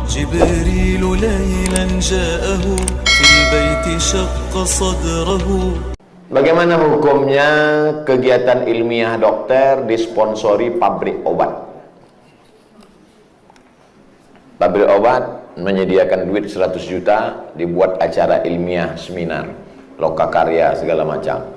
جبريل ليلا جاءه في البيت شق صدره. Bagaimana hukumnya kegiatan ilmiah dokter disponsori pabrik obat? Pabrik obat menyediakan duit 100 juta, dibuat acara ilmiah, seminar, lokakarya segala macam,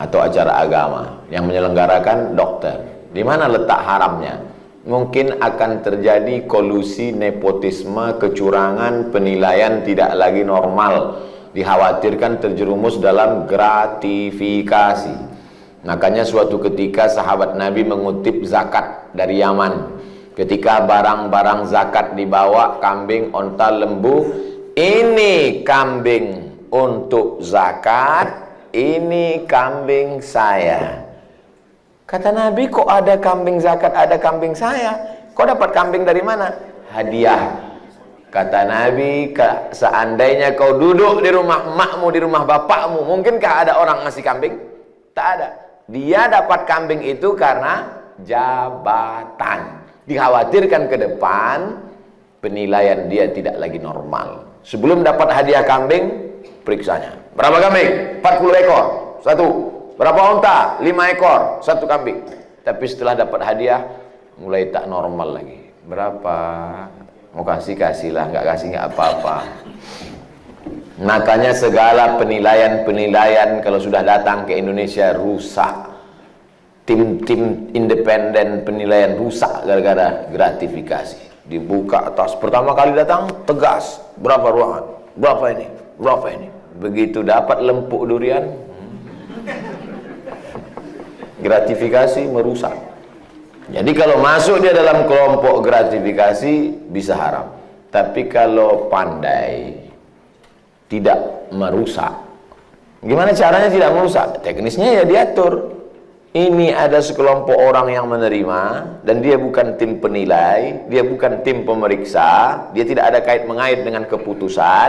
atau acara agama yang menyelenggarakan dokter. Di mana letak haramnya? Mungkin akan terjadi kolusi, nepotisme, kecurangan, penilaian tidak lagi normal. Dikhawatirkan terjerumus dalam gratifikasi. Makanya suatu ketika sahabat Nabi mengutip zakat dari Yaman. Ketika barang-barang zakat dibawa, kambing, onta, lembu, ini kambing untuk zakat, ini kambing saya. Kata Nabi, kok ada kambing zakat, ada kambing saya? Kok dapat kambing dari mana? Hadiah. Kata Nabi, seandainya kau duduk di rumah emakmu, di rumah bapakmu, mungkinkah ada orang ngasih kambing? Tak ada. Dia dapat kambing itu karena jabatan. Dikhawatirkan ke depan penilaian dia tidak lagi normal. Sebelum dapat hadiah kambing, periksanya. Berapa kambing? 40 ekor, satu. Berapa onta? 5 ekor, satu kambing. Tapi setelah dapat hadiah, mulai tak normal lagi. Berapa? Mau kasih, kasihlah. Nggak kasih, nggak apa-apa. Makanya segala penilaian kalau sudah datang ke Indonesia rusak. Tim-tim independen penilaian rusak gara-gara gratifikasi. Dibuka atas, pertama kali datang tegas, berapa ruangan, berapa ini, berapa ini. Begitu dapat lempuk durian, gratifikasi merusak. Jadi kalau masuk dia dalam kelompok gratifikasi bisa haram. Tapi kalau pandai tidak merusak, gimana caranya tidak merusak? Teknisnya ya diatur. Ini ada sekelompok orang yang menerima, dan dia bukan tim penilai, dia bukan tim pemeriksa, dia tidak ada kait-mengait dengan keputusan,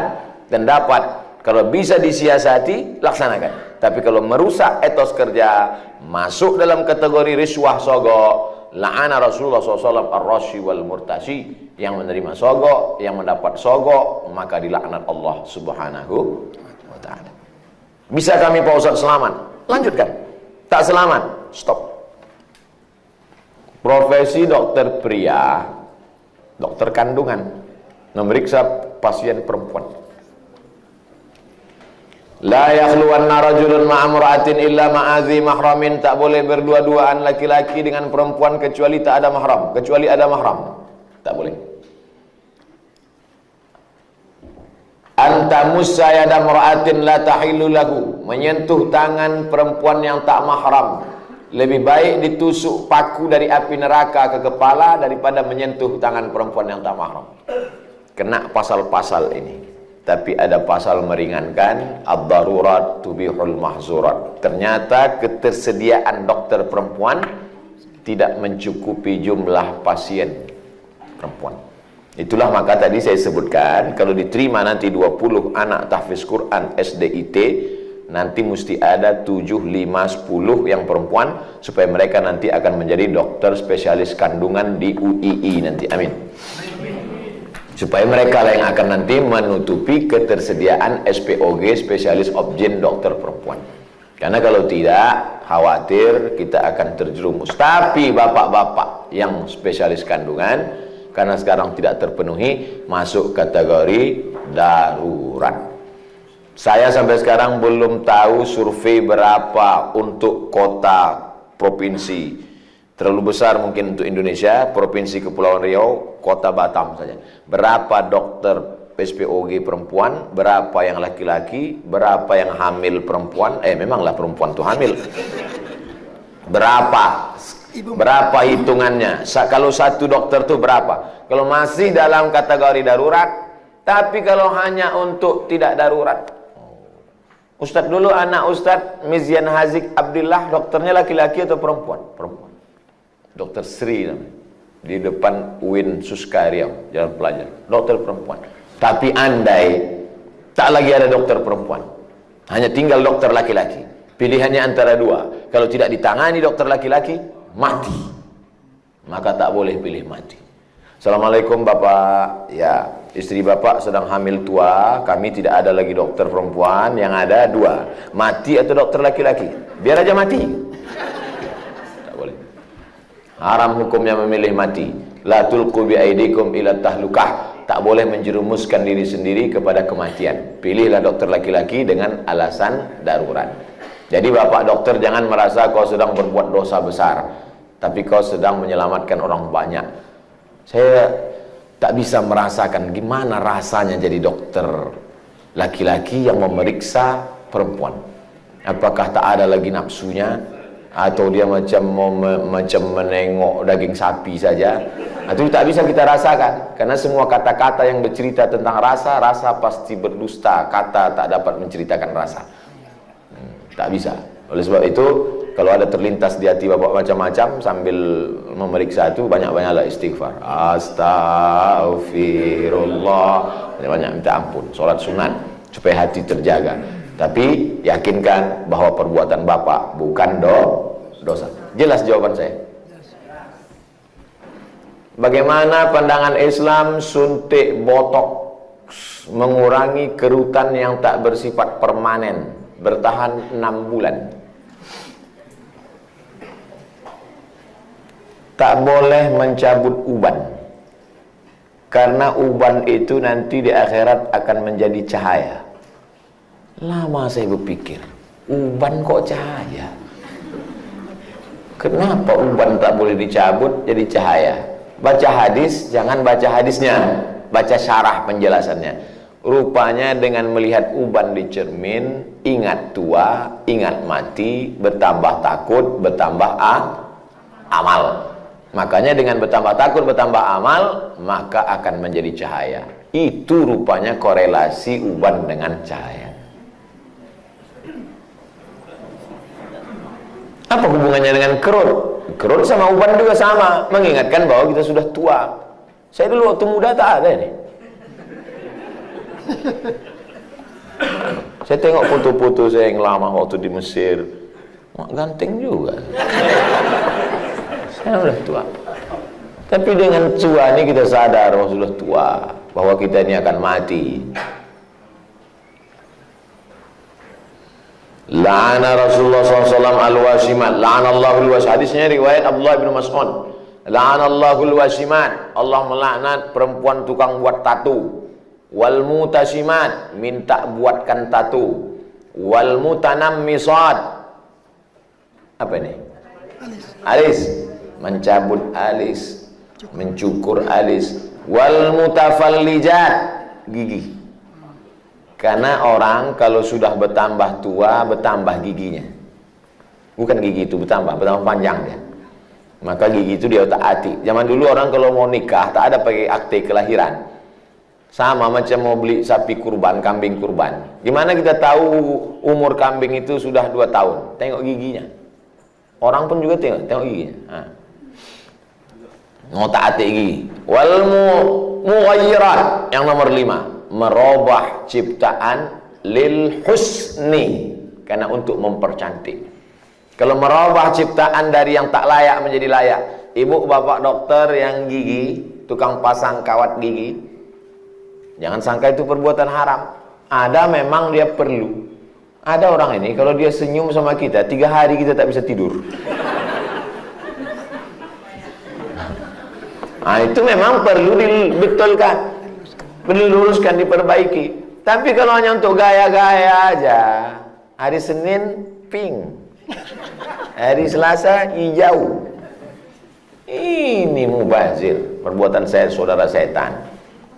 dan dapat, kalau bisa disiasati, laksanakan. Tapi kalau merusak etos kerja, masuk dalam kategori riswah sogok, la'ana Rasulullah SAW ar-rashi wal murtashi, yang menerima sogok, yang mendapat sogok, maka dilaknat Allah Subhanahu wa ta'ala. Bisa kami Pak Ustaz selamat? Lanjutkan. Tak selamat, stop. Profesi dokter pria, dokter kandungan, memeriksa pasien perempuan. La yakhluwanna rajulun ma'amra'atin illa ma'adhi mahramin. Tak boleh berdua-duaan laki-laki dengan perempuan kecuali tak ada mahram, kecuali ada mahram. Tak boleh. Antamus sayada mar'atin la tahillu lahu. Menyentuh tangan perempuan yang tak mahram lebih baik ditusuk paku dari api neraka ke kepala daripada menyentuh tangan perempuan yang tak mahram. Kena pasal-pasal ini. Tapi ada pasal meringankan, ad-darurat tubihul mahzurat. Ternyata ketersediaan dokter perempuan tidak mencukupi jumlah pasien perempuan. Itulah maka tadi saya sebutkan, kalau diterima nanti 20 anak tahfiz Quran SDIT, nanti mesti ada 7, 5, 10 yang perempuan, supaya mereka nanti akan menjadi dokter spesialis kandungan di UII nanti. Amin. Supaya mereka lah yang akan nanti menutupi ketersediaan SPOG, spesialis obgyn dokter perempuan. Karena kalau tidak, khawatir kita akan terjerumus. Tapi bapak-bapak yang spesialis kandungan, karena sekarang tidak terpenuhi, masuk kategori darurat. Saya sampai sekarang belum tahu survei berapa untuk kota provinsi. Terlalu besar mungkin untuk Indonesia, Provinsi Kepulauan Riau, Kota Batam saja. Berapa dokter SPOG perempuan, berapa yang laki-laki, berapa yang hamil perempuan, memanglah perempuan itu hamil. Berapa hitungannya? Kalau satu dokter itu berapa? Kalau masih dalam kategori darurat, tapi kalau hanya untuk tidak darurat. Ustadz dulu, anak Ustadz Mizyan Hazik Abdillah, dokternya laki-laki atau perempuan? Perempuan. Dokter Sri namanya, di depan UIN Suska Riau, Jalan Pelajar, dokter perempuan. Tapi andai tak lagi ada dokter perempuan, hanya tinggal dokter laki-laki, pilihannya antara dua. Kalau tidak ditangani dokter laki-laki, mati. Maka tak boleh pilih mati. Assalamualaikum Bapak. Ya, istri Bapak sedang hamil tua. Kami tidak ada lagi dokter perempuan, yang ada 2. Mati atau dokter laki-laki? Biar aja mati. Tak boleh. Haram hukumnya memilih mati. La tulqu bi aidikum ila tahlukah. Tak boleh menjerumuskan diri sendiri kepada kematian. Pilihlah dokter laki-laki dengan alasan darurat. Jadi Bapak dokter jangan merasa kau sedang berbuat dosa besar, tapi kau sedang menyelamatkan orang banyak. Saya tak bisa merasakan gimana rasanya jadi dokter laki-laki yang memeriksa perempuan. Apakah tak ada lagi nafsunya, atau dia macam menengok daging sapi saja? Itu tak bisa kita rasakan, karena semua kata-kata yang bercerita tentang rasa, rasa pasti berdusta. Kata tak dapat menceritakan rasa. Tak bisa. Oleh sebab itu, kalau ada terlintas di hati Bapak macam-macam sambil memeriksa itu, banyak-banyaklah istighfar. Astaghfirullah. Banyak-banyak minta ampun. Solat sunat supaya hati terjaga. Tapi yakinkan bahwa perbuatan Bapak bukan dosa. Jelas jawaban saya? Bagaimana pandangan Islam suntik botox mengurangi kerutan yang tak bersifat permanen, bertahan 6 bulan? Tak boleh mencabut uban, karena uban itu nanti di akhirat akan menjadi cahaya. Lama saya berpikir, uban kok cahaya? Kenapa uban tak boleh dicabut jadi cahaya? Baca hadis, jangan baca hadisnya, baca syarah penjelasannya. Rupanya dengan melihat uban di cermin, ingat tua, ingat mati, bertambah takut, bertambah amal. Makanya dengan bertambah takut, bertambah amal, maka akan menjadi cahaya. Itu rupanya korelasi uban dengan cahaya. Apa hubungannya dengan kerut? Kerut sama uban juga sama, mengingatkan bahwa kita sudah tua. Saya dulu waktu muda tak ada ini. Saya tengok foto-foto saya yang lama waktu di Mesir, ganteng juga. Saya sudah tua. Tapi dengan tua ini kita sadar bahwa sudah tua, bahwa kita ini akan mati. La'ana Rasulullah SAW al-wasimat. La'anallahu al-wasimat. Hadisnya riwayat Abdullah bin Mas'ud. La'anallahu al-wasimat. Allah melaknat perempuan tukang buat tatu. Wal mutasimat, minta buatkan tatu. Wal mutanammisat. Apa ini? Alis. Mencabut alis, mencukur alis. Wal mutafallijat, gigi. Karena orang kalau sudah bertambah tua, bertambah giginya. Bukan gigi itu bertambah panjang dia. Maka gigi itu dia otak-atik. Zaman dulu orang kalau mau nikah tak ada pakai akte kelahiran. Sama macam mau beli sapi kurban, kambing kurban. Gimana kita tahu umur kambing itu sudah 2 tahun? Tengok giginya. Orang pun juga tengok giginya. Otak-atik gigi. Wal mughayyirat, yang nomor 5. Merubah ciptaan lil husni, karena untuk mempercantik. Kalau merubah ciptaan dari yang tak layak menjadi layak. Ibu bapak dokter yang gigi, tukang pasang kawat gigi, jangan sangka itu perbuatan haram. Ada memang dia perlu. Ada orang ini kalau dia senyum sama kita 3 hari kita tak bisa tidur. Nah, itu memang perlu dibetulkan, perlu diluruskan, diperbaiki. Tapi kalau hanya untuk gaya-gaya aja, hari Senin pink, hari Selasa hijau, ini mubazir, perbuatan saya saudara setan.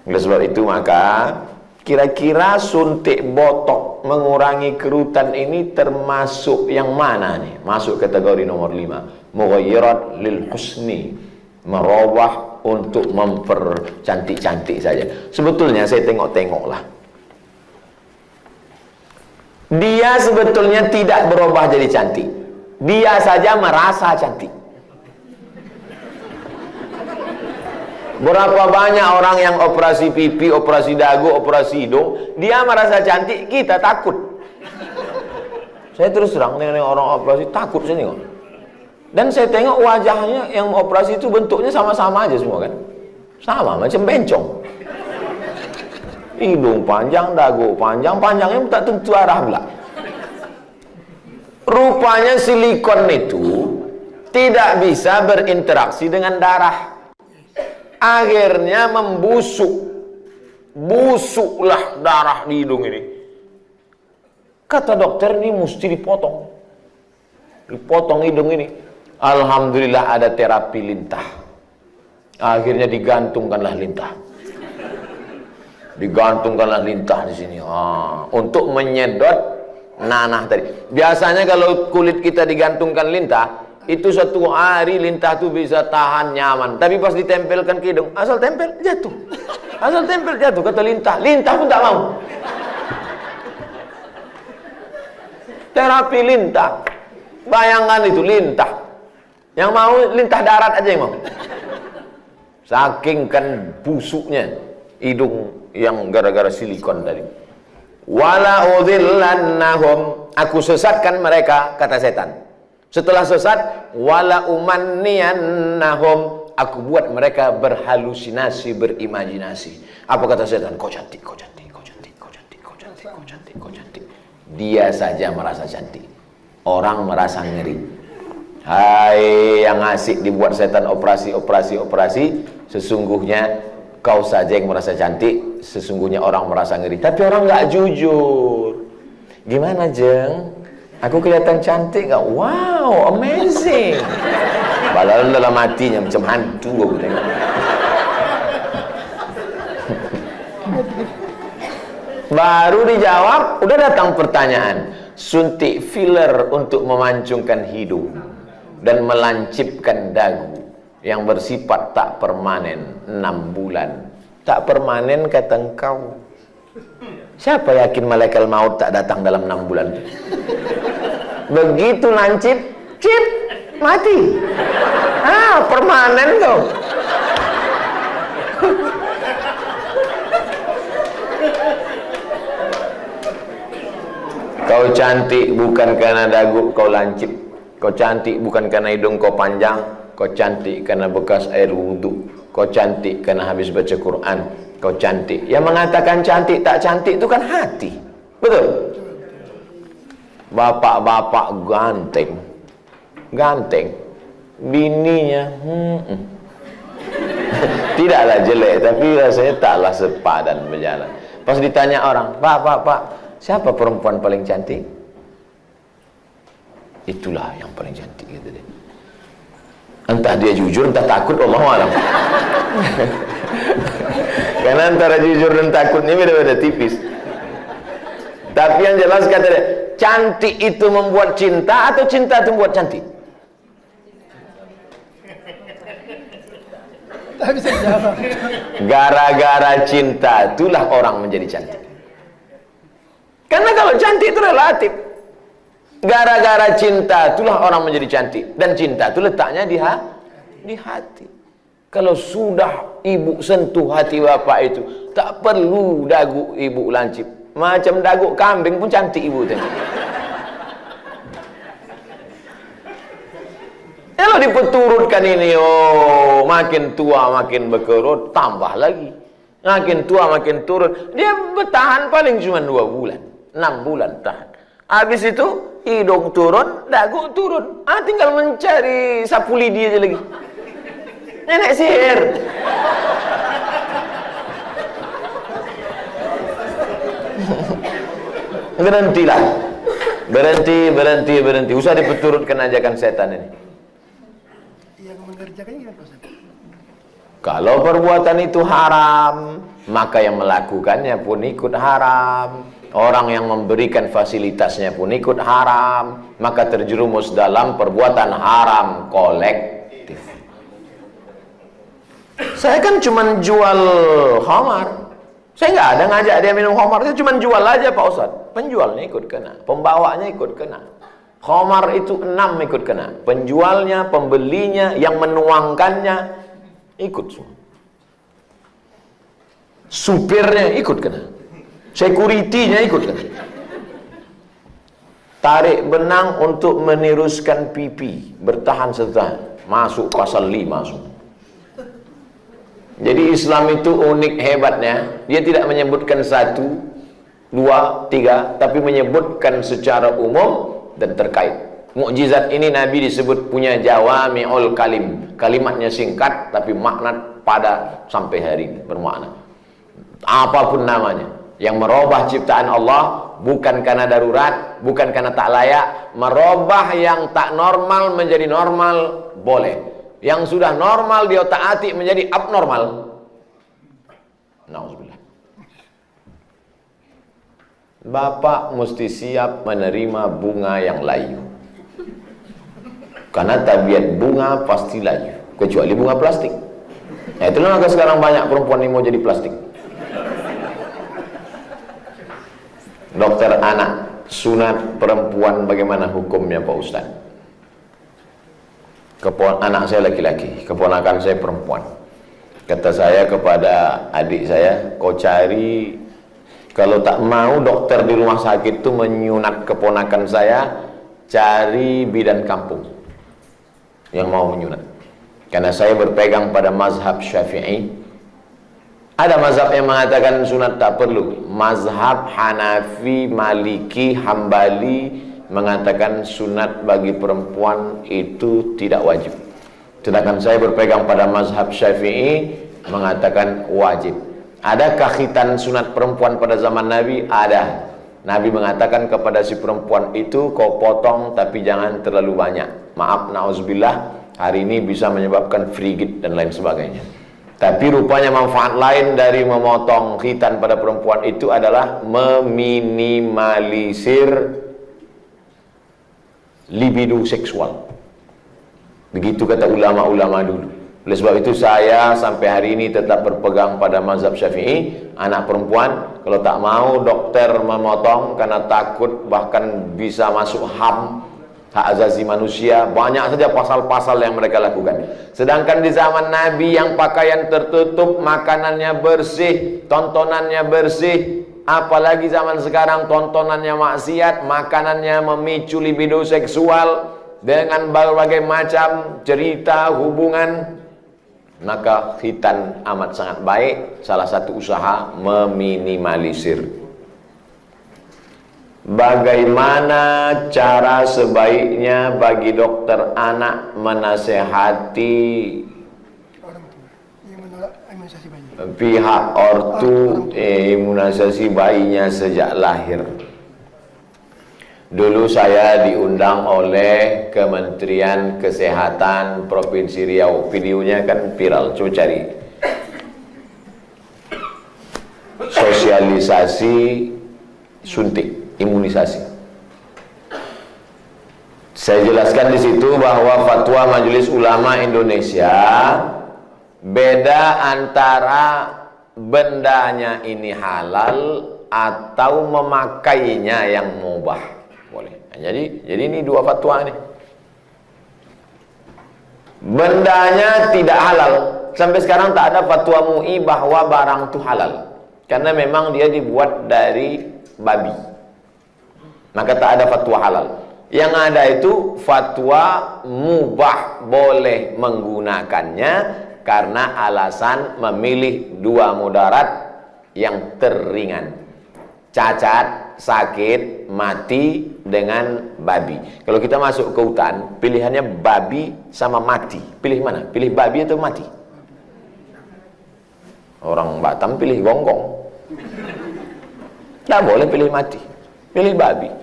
Oleh sebab itu maka kira-kira suntik botok mengurangi kerutan ini termasuk yang mana nih? Masuk kategori nomor 5, mughayyirat lil husni, merubah untuk mempercantik-cantik saja. Sebetulnya saya tengok-tengoklah, dia sebetulnya tidak berubah jadi cantik, dia saja merasa cantik. Berapa banyak orang yang operasi pipi, operasi dagu, operasi hidung, dia merasa cantik, kita takut. Saya terus terang dengan orang operasi takut saya tengok. Dan saya tengok wajahnya yang operasi itu bentuknya sama-sama aja semua kan. Sama macam bencong. Hidung panjang, dagu panjang, panjangnya tak tentu arah pula. Rupanya silikon itu tidak bisa berinteraksi dengan darah. Akhirnya membusuk. Busuklah darah di hidung ini. Kata dokter, ini mesti dipotong. Dipotong hidung ini. Alhamdulillah ada terapi lintah. Akhirnya digantungkanlah lintah. Digantungkanlah lintah di sini. Untuk menyedot nanah tadi. Biasanya kalau kulit kita digantungkan lintah, itu satu hari lintah itu bisa tahan nyaman. Tapi pas ditempelkan ke hidung, asal tempel jatuh. Asal tempel jatuh, kata lintah. Lintah pun tak mau. Terapi lintah. Bayangkan itu lintah. Yang mau lintah darat aja yang mau. Saking kan busuknya hidung yang gara-gara silikon tadi. Wala udhillannahum, aku sesatkan mereka, kata setan. Setelah sesat, wala umanniyannahum, aku buat mereka berhalusinasi, berimajinasi. Apa kata setan? Kau cantik, kau cantik, kau cantik, kau cantik, kau cantik, kau cantik, kau cantik. Dia saja merasa cantik. Orang merasa ngeri. Hai yang asik dibuat setan operasi, sesungguhnya kau saja yang merasa cantik, sesungguhnya orang merasa ngeri. Tapi orang nggak jujur. Gimana Jeng? Aku kelihatan cantik nggak? Wow, amazing. Padahal dalam hatinya macam hantu aku tengok. Baru dijawab, udah datang pertanyaan. Suntik filler untuk memancungkan hidung dan melancipkan dagu yang bersifat tak permanen 6 bulan. Tak permanen kata engkau. Siapa yakin malaikat maut tak datang dalam 6 bulan? Begitu lancip, cip, mati. Permanen kau. Kau cantik bukan karena dagu kau lancip. Kau cantik bukan karena hidung kau panjang. Kau cantik karena bekas air wudhu. Kau cantik karena habis baca Quran. Kau cantik. Yang mengatakan cantik tak cantik itu kan hati. Betul? Bapak-bapak ganteng. Ganteng. Bininya tidaklah jelek, tapi rasanya taklah sepadan berjalan. Pas ditanya orang, Pak, siapa perempuan paling cantik? Itulah yang paling cantik, kata dia. Entah dia jujur, entah takut, Allahu'alam. Karena antara jujur dan takut ini beda-beda tipis. Tapi yang jelas kata dia, cantik itu membuat cinta atau cinta itu membuat cantik? Tak bisa jawab. Gara-gara cinta itulah orang menjadi cantik. Karena kalau cantik itu relatif. Gara-gara cinta itulah orang menjadi cantik. Dan cinta itu letaknya di hati. Kalau sudah ibu sentuh hati bapak itu, tak perlu dagu ibu lancip. Macam dagu kambing pun cantik ibu tengok. Kalau dipeturutkan ini, makin tua makin berkerut, tambah lagi. Makin tua makin turun. Dia bertahan paling cuma 2 bulan. 6 bulan tahan. Habis itu hidung turun, dagu turun. Tinggal mencari sapu lidi aja lagi. Nenek sihir. Berhentilah. Berhenti. Usah dipeturutkan ajakan setan ini. Yang mengerjakannya gimana, Ustaz? Kalau perbuatan itu haram, maka yang melakukannya pun ikut haram. Orang yang memberikan fasilitasnya pun ikut haram. Maka terjerumus dalam perbuatan haram kolektif. Saya kan cuma jual khamar. Saya nggak ada ngajak dia minum khamar. Saya cuma jual aja Pak Ustaz. Penjualnya ikut kena, pembawanya ikut kena. Khamar itu 6 ikut kena. Penjualnya, pembelinya, yang menuangkannya ikut semua. Supirnya ikut kena. Security-nya ikut kena. Tarik benang untuk meniruskan pipi, bertahan setelah masuk pasal 5 semua. Jadi Islam itu unik hebatnya, dia tidak menyebutkan 1, 2, 3, tapi menyebutkan secara umum dan terkait. Mukjizat ini Nabi disebut punya jawami'ul kalim, kalimatnya singkat tapi makna pada sampai hari ini bermakna. Apapun namanya, yang merubah ciptaan Allah bukan karena darurat, bukan karena tak layak, merubah yang tak normal menjadi normal boleh. Yang sudah normal dia taati menjadi abnormal. Nauzubillah. Bapak mesti siap menerima bunga yang layu. Karena tabiat bunga pasti layu, kecuali bunga plastik. Nah, itulah maka sekarang banyak perempuan yang mau jadi plastik. Dokter anak, sunat perempuan bagaimana hukumnya Pak Ustaz? Anak saya laki-laki, keponakan saya perempuan. Kata saya kepada adik saya, kau cari, kalau tak mau dokter di rumah sakit itu menyunat keponakan saya, cari bidan kampung yang mau menyunat. Karena saya berpegang pada mazhab Syafi'i. Ada mazhab yang mengatakan sunat tak perlu. Mazhab Hanafi, Maliki, Hambali mengatakan sunat bagi perempuan itu tidak wajib. Sedangkan saya berpegang pada mazhab Syafi'i mengatakan wajib. Adakah khitan sunat perempuan pada zaman Nabi? Ada. Nabi mengatakan kepada si perempuan itu, kau potong tapi jangan terlalu banyak. Maaf, na'udzubillah, hari ini bisa menyebabkan frigid dan lain sebagainya. Tapi rupanya manfaat lain dari memotong khitan pada perempuan itu adalah meminimalisir libido seksual. Begitu kata ulama-ulama dulu. Oleh sebab itu saya sampai hari ini tetap berpegang pada mazhab Syafi'i. Anak perempuan kalau tak mau dokter memotong karena takut bahkan bisa masuk HAM, hak asasi manusia, banyak saja pasal-pasal yang mereka lakukan. Sedangkan di zaman Nabi yang pakaian tertutup, makanannya bersih, tontonannya bersih. Apalagi zaman sekarang tontonannya maksiat, makanannya memicu libido seksual dengan berbagai macam cerita hubungan. Maka khitan amat sangat baik. Salah satu usaha meminimalisir. Bagaimana cara sebaiknya bagi dokter anak menasehati pihak ortu imunisasi bayinya sejak lahir? Dulu saya diundang oleh Kementerian Kesehatan Provinsi Riau. Videonya kan viral, coba cari. Sosialisasi suntik imunisasi. Saya jelaskan di situ bahwa fatwa Majelis Ulama Indonesia beda antara bendanya ini halal atau memakainya yang mubah. Boleh. Jadi ini dua fatwa nih. Bendanya tidak halal. Sampai sekarang tak ada fatwa MUI bahwa barang itu halal. Karena memang dia dibuat dari babi. Maka tak ada fatwa halal. Yang ada itu fatwa mubah, boleh menggunakannya karena alasan memilih dua mudarat yang teringan. Cacat, sakit, mati dengan babi. Kalau kita masuk ke hutan, pilihannya babi sama mati. Pilih mana? Pilih babi atau mati? Orang Batam pilih gonggong. Tidak boleh pilih mati. Pilih babi.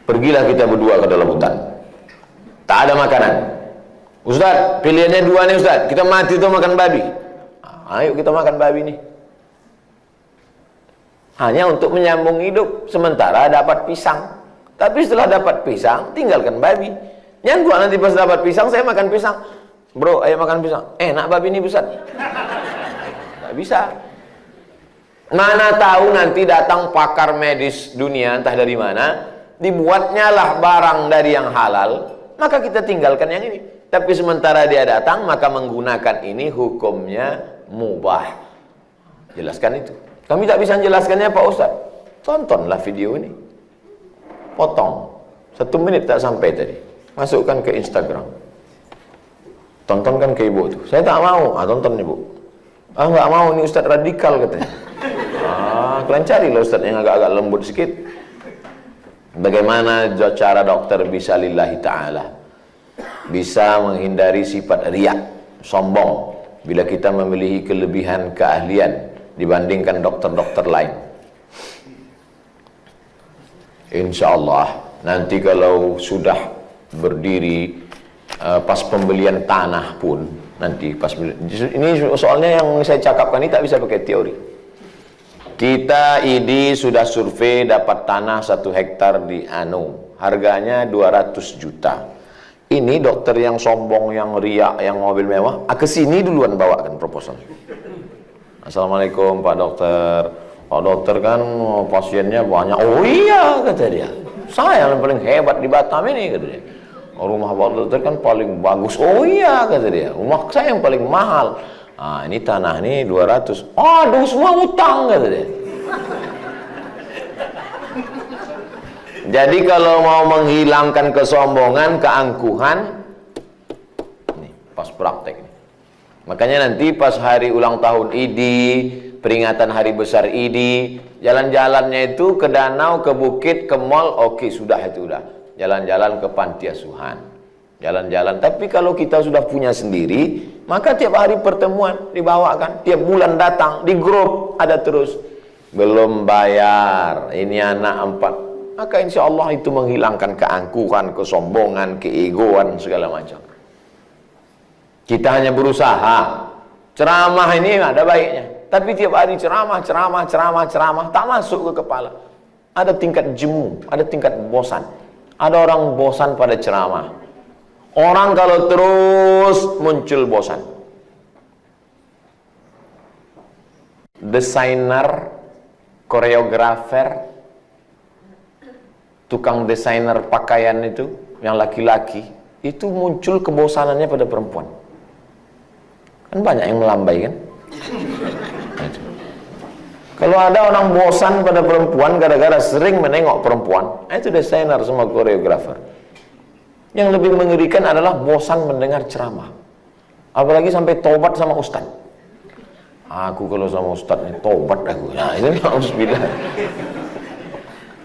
Pergilah kita berdua ke dalam hutan. Tak ada makanan. Ustaz, pilihannya dua nih Ustaz. Kita mati atau makan babi? Ayo kita makan babi nih. Hanya untuk menyambung hidup. Sementara dapat pisang. Tapi setelah dapat pisang, tinggalkan babi. Yang gua nanti pas dapat pisang, saya makan pisang. Bro, ayo makan pisang. Enak babi ini Ustaz. Tak bisa. Mana tahu nanti datang pakar medis dunia, entah dari mana, dibuatnya lah barang dari yang halal, maka kita tinggalkan yang ini. Tapi sementara dia datang, maka menggunakan ini hukumnya mubah. Jelaskan itu. Kami tak bisa menjelaskannya Pak Ustaz. Tontonlah video ini. Potong. 1 menit tak sampai tadi. Masukkan ke Instagram. Tontonkan ke ibu itu. Saya tak mau. Tonton ibu. Ah, nggak mau, ini ustadz radikal katanya. Kalian carilah ustadz yang agak-agak lembut sedikit. Bagaimana cara dokter bisa lillahi ta'ala, bisa menghindari sifat riak, sombong, bila kita memiliki kelebihan keahlian dibandingkan dokter-dokter lain. Insya Allah nanti kalau sudah berdiri pas pembelian tanah pun, nanti pas ini soalnya yang saya cakapkan ini tak bisa pakai teori. Kita ID sudah survei dapat tanah 1 hektar di harganya 200 juta. Ini dokter yang sombong, yang riak, yang mobil mewah, kesini duluan bawakan proposal. Assalamualaikum Pak Dokter. Pak Dokter kan pasiennya banyak. Oh iya kata dia, saya yang paling hebat di Batam ini kata dia. Rumah Pak Dokter kan paling bagus. Oh iya kata dia, rumah saya yang paling mahal. Ini tanah nih 200. Aduh, semua utang kata dia. Jadi kalau mau menghilangkan kesombongan, keangkuhan, nih pas praktek. Makanya nanti pas hari ulang tahun ID, peringatan hari besar ID, jalan-jalannya itu ke danau, ke bukit, ke mall, oke, sudah itu udah. Jalan-jalan ke panti asuhan, jalan-jalan. Tapi kalau kita sudah punya sendiri, maka tiap hari pertemuan dibawakan, tiap bulan datang, di grup ada terus. Belum bayar, ini anak 4. Maka insya Allah itu menghilangkan keangkuhan, kesombongan, keegoan, segala macam. Kita hanya berusaha. Ceramah ini ada baiknya, tapi tiap hari ceramah, tak masuk ke kepala. Ada tingkat jemu, ada tingkat bosan. Ada orang bosan pada ceramah. Orang kalau terus muncul bosan. Desainer, koreografer, tukang desainer pakaian itu, yang laki-laki, itu muncul kebosanannya pada perempuan. Kan banyak yang melambai kan? Kalau ada orang bosan pada perempuan gara-gara sering menengok perempuan, itu desainer sama koreografer. Yang lebih mengerikan adalah bosan mendengar ceramah. Apalagi sampai tobat sama ustaz. Aku kalau sama ustaz ini tobat aku. Nah, itu harus bilang.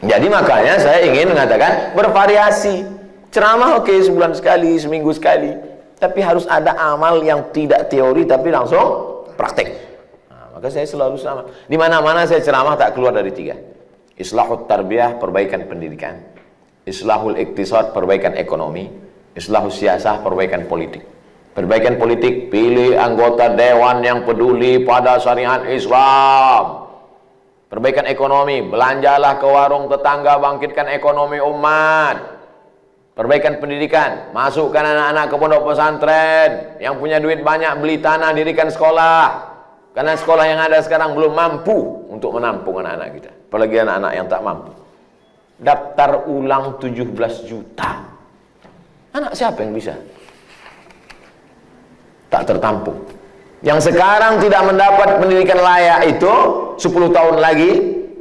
Jadi makanya saya ingin mengatakan bervariasi. Ceramah oke, sebulan sekali, seminggu sekali. Tapi harus ada amal yang tidak teori tapi langsung praktek. Nah, maka saya selalu sama. Di mana-mana saya ceramah tak keluar dari 3. Islahut tarbiyah, perbaikan pendidikan. Islahul iktisad, perbaikan ekonomi. Islahul siasah, perbaikan politik. Perbaikan politik, pilih anggota dewan yang peduli pada syariat Islam. Perbaikan ekonomi, belanjalah ke warung tetangga, bangkitkan ekonomi umat. Perbaikan pendidikan, masukkan anak-anak ke pondok pesantren. Yang punya duit banyak, beli tanah, dirikan sekolah. Karena sekolah yang ada sekarang belum mampu untuk menampung anak-anak kita. Apalagi anak-anak yang tak mampu. Daftar ulang 17 juta. Anak siapa yang bisa? Tak tertampung. Yang sekarang tidak mendapat pendidikan layak itu 10 tahun lagi,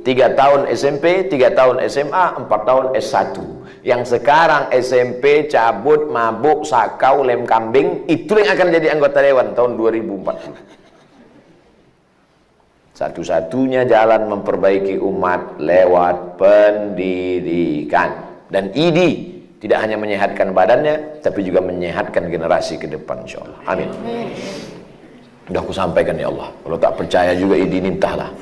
3 tahun SMP, 3 tahun SMA, 4 tahun S1. Yang sekarang SMP cabut, mabuk, sakau, lem kambing, itu yang akan jadi anggota dewan tahun 2040. Satu-satunya jalan memperbaiki umat lewat pendidikan. Dan ID tidak hanya menyehatkan badannya, tapi juga menyehatkan generasi ke depan insyaAllah. Amin. Sudah aku sampaikan ya Allah. Kalau tak percaya juga ID ini entahlah.